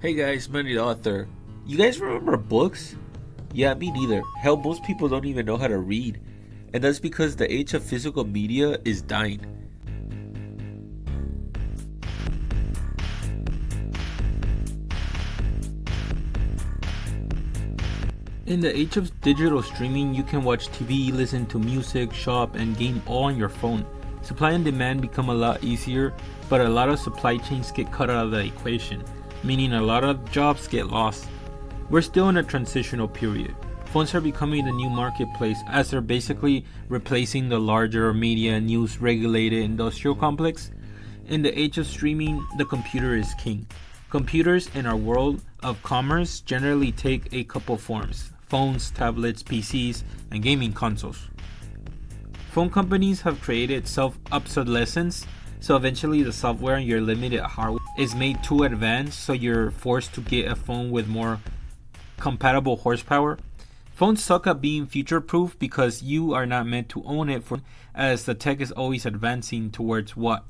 Hey guys, Manny the author. You guys remember books? Yeah, me neither. Hell, most people don't even know how to read. And that's because the age of physical media is dying. In the age of digital streaming, you can watch TV, listen to music, shop, and game all on your phone. Supply and demand become a lot easier, but a lot of supply chains get cut out of the equation, meaning a lot of jobs get lost. We're still in a transitional period. Phones are becoming the new marketplace as they're basically replacing the larger media news regulated industrial complex. In the age of streaming, the computer is king. Computers in our world of commerce generally take a couple forms: phones, tablets, PCs, and gaming consoles. Phone companies have created self-obsolescence, so eventually the software and your limited hardware is made too advanced, so you're forced to get a phone with more compatible horsepower. Phones suck at being future-proof because you are not meant to own it, as the tech is always advancing towards what?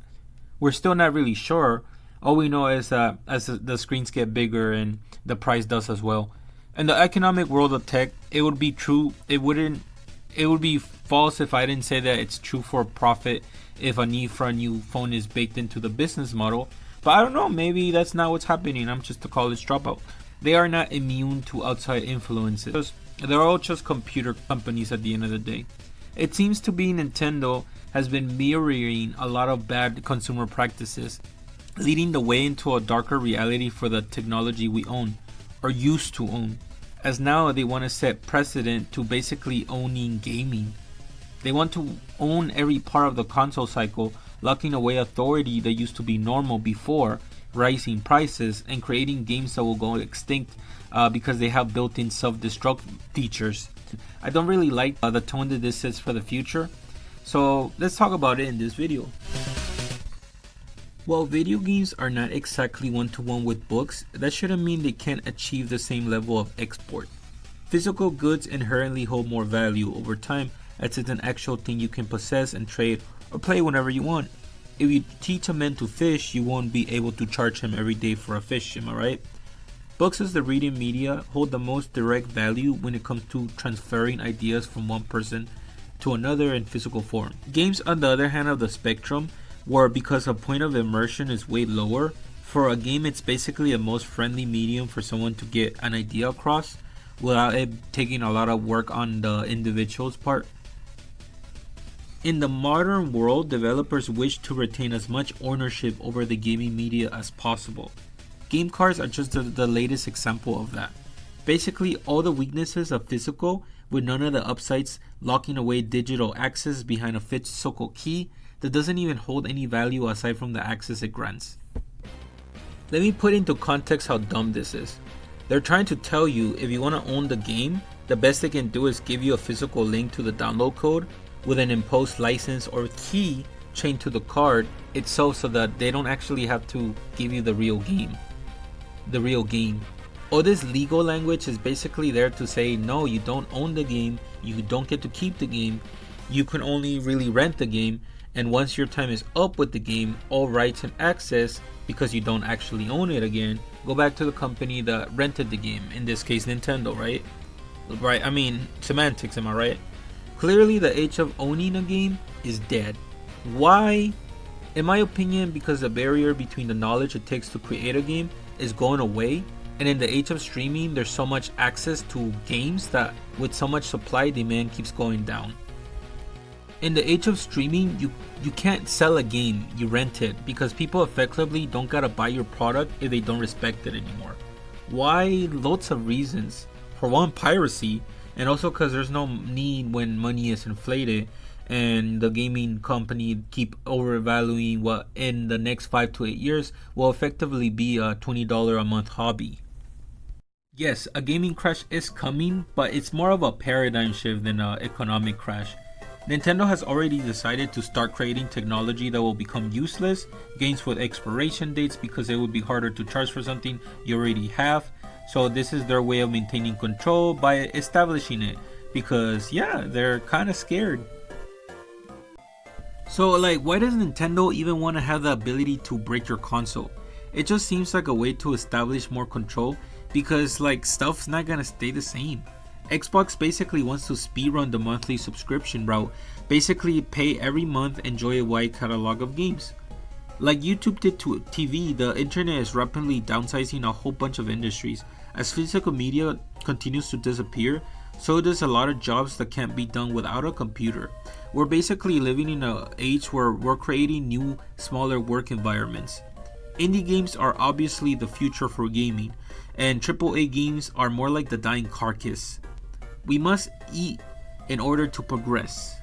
We're still not really sure. All we know is that as the screens get bigger and the price does as well. In the economic world of tech, it would be true. It would be false if I didn't say that it's true for profit if a need for a new phone is baked into the business model. But I don't know, maybe that's not what's happening. I'm just a college dropout. They are not immune to outside influences. They're all just computer companies at the end of the day. It seems to be Nintendo has been mirroring a lot of bad consumer practices, leading the way into a darker reality for the technology we own, or used to own, as now they want to set precedent to basically owning gaming. They want to own every part of the console cycle, locking away authority that used to be normal before, rising prices, and creating games that will go extinct because they have built-in self-destruct features. I don't really like the tone that this sets for the future, so let's talk about it in this video. While video games are not exactly one-to-one with books, that shouldn't mean they can't achieve the same level of export. Physical goods inherently hold more value over time, as it's an actual thing you can possess and trade or play whenever you want. If you teach a man to fish, you won't be able to charge him every day for a fish, am I right? Books as the reading media hold the most direct value when it comes to transferring ideas from one person to another in physical form. Games, on the other hand of the spectrum, where because a point of immersion is way lower, for a game it's basically a most friendly medium for someone to get an idea across without it taking a lot of work on the individual's part. In the modern world, developers wish to retain as much ownership over the gaming media as possible. Game cards are just the latest example of that. Basically all the weaknesses of physical with none of the upsides, locking away digital access behind a physical key that doesn't even hold any value aside from the access it grants. Let me put into context how dumb this is. They're trying to tell you if you want to own the game, the best they can do is give you a physical link to the download code with an imposed license or key chained to the card itself so that they don't actually have to give you the real game. All this legal language is basically there to say no, you don't own the game, you don't get to keep the game, you can only really rent the game, and once your time is up with the game, all rights and access, because you don't actually own it again, go back to the company that rented the game, in this case Nintendo, right? I mean, semantics, am I right? Clearly the age of owning a game is dead. Why? In my opinion, because the barrier between the knowledge it takes to create a game is going away, and in the age of streaming there's so much access to games that with so much supply, demand keeps going down. In the age of streaming, you can't sell a game, you rent it, because people effectively don't gotta buy your product if they don't respect it anymore. Why? Lots of reasons. For one, piracy, and also because there's no need when money is inflated and the gaming company keep overvaluing what in the next 5 to 8 years will effectively be a $20 a month hobby. Yes, a gaming crash is coming, but it's more of a paradigm shift than an economic crash. Nintendo has already decided to start creating technology that will become useless, games with expiration dates because it would be harder to charge for something you already have. So this is their way of maintaining control by establishing it, because yeah, they're kind of scared. So like, why does Nintendo even want to have the ability to break your console? It just seems like a way to establish more control because like stuff's not gonna stay the same. Xbox basically wants to speedrun the monthly subscription route, basically pay every month, enjoy a wide catalog of games. Like YouTube did to TV, the internet is rapidly downsizing a whole bunch of industries. As physical media continues to disappear, so does a lot of jobs that can't be done without a computer. We're basically living in an age where we're creating new, smaller work environments. Indie games are obviously the future for gaming, and AAA games are more like the dying carcass. We must eat in order to progress.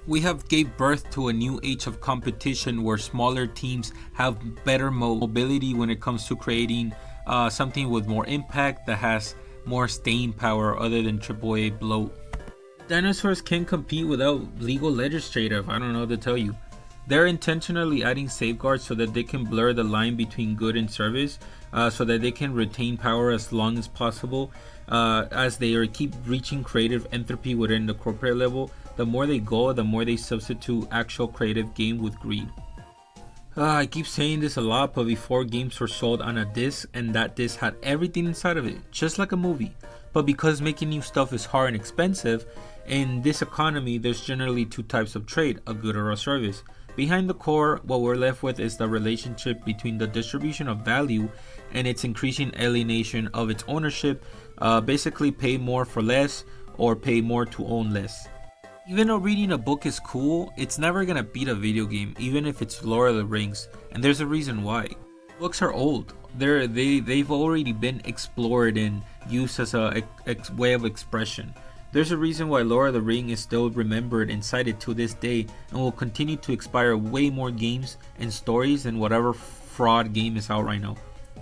We have gave birth to a new age of competition where smaller teams have better mobility when it comes to creating something with more impact that has more staying power other than AAA bloat. Dinosaurs can compete without legal legislative, I don't know what to tell you. They're intentionally adding safeguards so that they can blur the line between good and service, so that they can retain power as long as possible. As they keep reaching creative entropy within the corporate level, the more they go, the more they substitute actual creative game with greed. I keep saying this a lot, but before games were sold on a disc, and that disc had everything inside of it, just like a movie. But because making new stuff is hard and expensive, in this economy there's generally two types of trade, a good or a service. Behind the core, what we're left with is the relationship between the distribution of value and its increasing alienation of its ownership, basically pay more for less or pay more to own less. Even though reading a book is cool, it's never gonna beat a video game, even if it's Lord of the Rings, and there's a reason why. Books are old. They've already been explored and used as a way of expression. There's a reason why Lord of the Rings is still remembered and cited to this day, and will continue to inspire way more games and stories than whatever fraud game is out right now.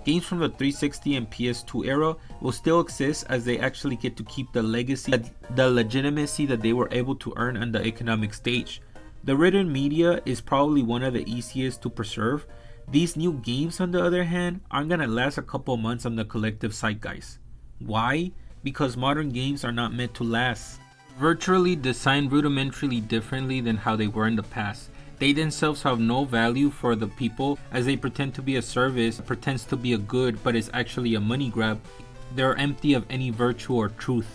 Games from the 360 and PS2 era will still exist as they actually get to keep the legacy, the legitimacy that they were able to earn on the economic stage. The written media is probably one of the easiest to preserve. These new games, on the other hand, aren't gonna last a couple months on the collective zeitgeist. Why? Because modern games are not meant to last. Virtually designed rudimentarily differently than how they were in the past. They themselves have no value for the people, as they pretend to be a service, pretends to be a good, but is actually a money grab. They're empty of any virtue or truth.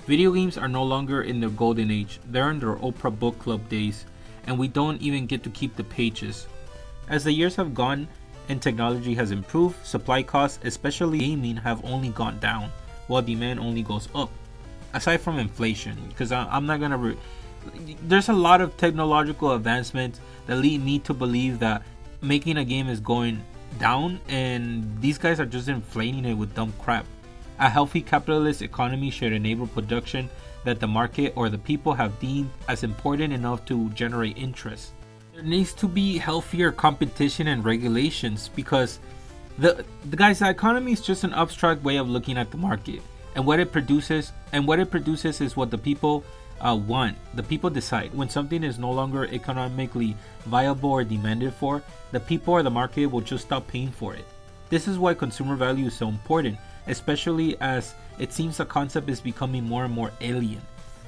Video games are no longer in their golden age. They're in their Oprah Book Club days, and we don't even get to keep the pages. As the years have gone and technology has improved, supply costs, especially gaming, have only gone down, while demand only goes up. Aside from inflation, because I'm not gonna there's a lot of technological advancements that lead me to believe that making a game is going down, and these guys are just inflating it with dumb crap. A healthy capitalist economy should enable production that the market or the people have deemed as important enough to generate interest. There needs to be healthier competition and regulations, because the economy is just an abstract way of looking at the market, and what it produces is what the people want. The people decide. When something is no longer economically viable or demanded for, the people or the market will just stop paying for it. This is why consumer value is so important, especially as it seems the concept is becoming more and more alien.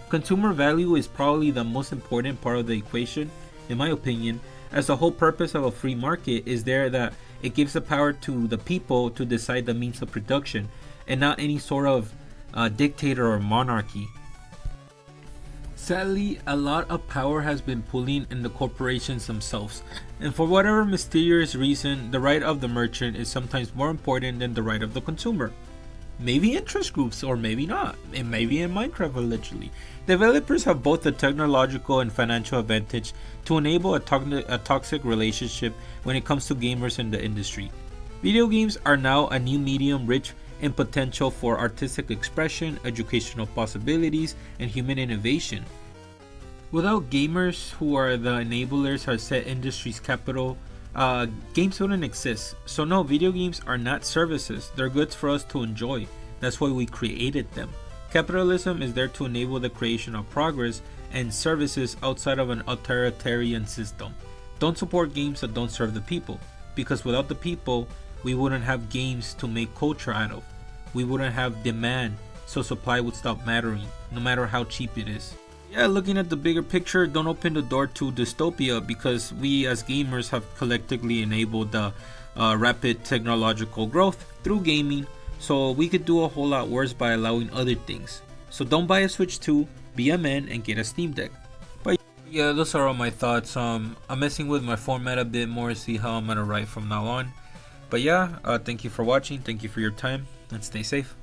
Consumer value is probably the most important part of the equation, in my opinion, as the whole purpose of a free market is there that it gives the power to the people to decide the means of production, and not any sort of dictator or monarchy. Sadly, a lot of power has been pulling in the corporations themselves, and for whatever mysterious reason, the right of the merchant is sometimes more important than the right of the consumer. Maybe interest groups, or maybe not. It may be in Minecraft allegedly. Developers have both the technological and financial advantage to enable a toxic relationship when it comes to gamers in the industry. Video games are now a new medium rich in potential for artistic expression, educational possibilities, and human innovation. Without gamers, who are the enablers of said industry's capital, games wouldn't exist. So no, video games are not services, they're goods for us to enjoy. That's why we created them. Capitalism is there to enable the creation of progress and services outside of an authoritarian system. Don't support games that don't serve the people, because without the people, we wouldn't have games to make culture out of. We wouldn't have demand, so supply would stop mattering, no matter how cheap it is. Yeah, looking at the bigger picture, don't open the door to dystopia, because we as gamers have collectively enabled the rapid technological growth through gaming, so we could do a whole lot worse by allowing other things. So don't buy a Switch 2, be a man and get a Steam Deck. But yeah, those are all my thoughts. I'm messing with my format a bit more, see how I'm gonna write from now on. But yeah, thank you for watching, thank you for your time, and stay safe.